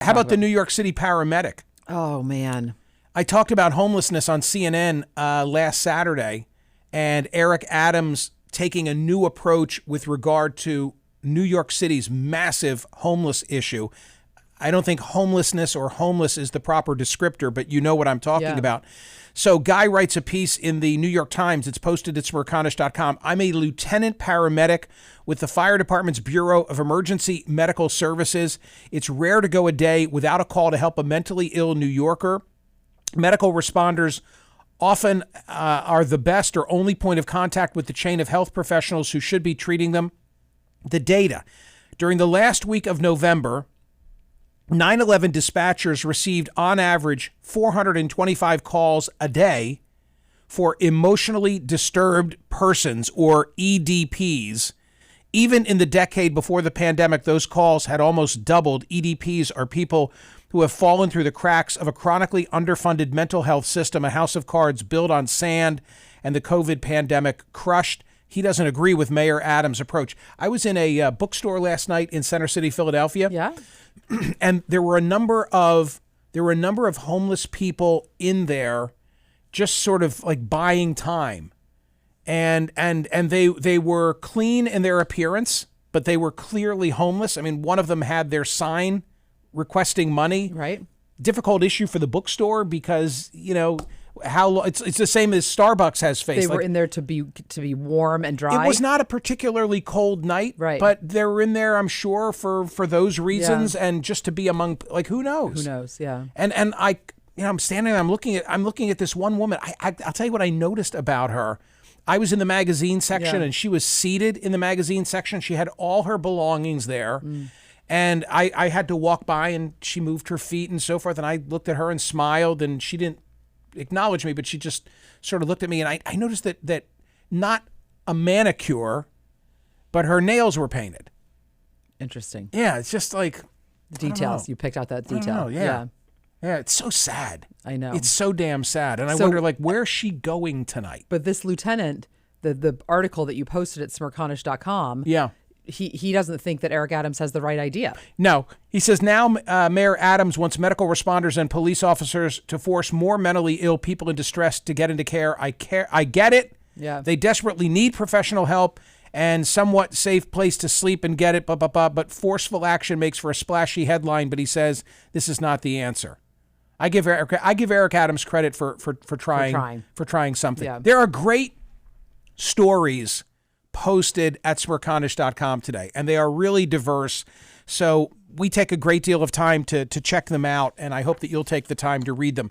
How about the New York City paramedic? Oh, man. I talked about homelessness on CNN last Saturday, and Eric Adams taking a new approach with regard to New York City's massive homeless issue. I don't think homelessness or homeless is the proper descriptor, but you know what I'm talking about. So Guy writes a piece in the New York Times. It's posted at Smerconish.com. I'm a lieutenant paramedic with the fire department's Bureau of Emergency Medical Services. It's rare to go a day without a call to help a mentally ill New Yorker. Medical responders often are the best or only point of contact with the chain of health professionals who should be treating them. The data. During the last week of November, 9/11 dispatchers received on average 425 calls a day for emotionally disturbed persons, or EDPs. Even in the decade before the pandemic, those calls had almost doubled. EDPs are people who have fallen through the cracks of a chronically underfunded mental health system, a house of cards built on sand, and the COVID pandemic crushed. He doesn't agree with Mayor Adams' approach. I was in a bookstore last night in Center City, Philadelphia. Yeah. And there were a number of homeless people in there, just sort of like buying time, and they were clean in their appearance, but they were clearly homeless. I mean, one of them had their sign requesting money. Right. Difficult issue for the bookstore because how it's the same as Starbucks has faced. They were in there to be warm and dry. It was not a particularly cold night, right? But they were in there, I'm sure, for those reasons, and just to be among, like, who knows? Who knows? Yeah. And I'm standing there, I'm looking at this one woman. I'll tell you what I noticed about her. I was in the magazine section, and she was seated in the magazine section. She had all her belongings there. And I had to walk by, and she moved her feet and so forth. And I looked at her and smiled, and she didn't acknowledge me, but she just sort of looked at me, and I noticed that not a manicure, but her nails were painted. Interesting. Yeah, it's just like details. You picked out that detail. Yeah, it's so sad. I know. It's so damn sad. And I wonder, like, where's she going tonight? But this lieutenant, the article that you posted at Smerconish.com, he doesn't think that Eric Adams has the right idea. No. He says now Mayor Adams wants medical responders and police officers to force more mentally ill people in distress to get into care. I get it. Yeah. They desperately need professional help and somewhat safe place to sleep and get it, but forceful action makes for a splashy headline, but he says this is not the answer. I give Eric Adams credit for trying something. Yeah. There are great stories posted at Smerconish.com today, and they are really diverse. So we take a great deal of time to check them out, and I hope that you'll take the time to read them.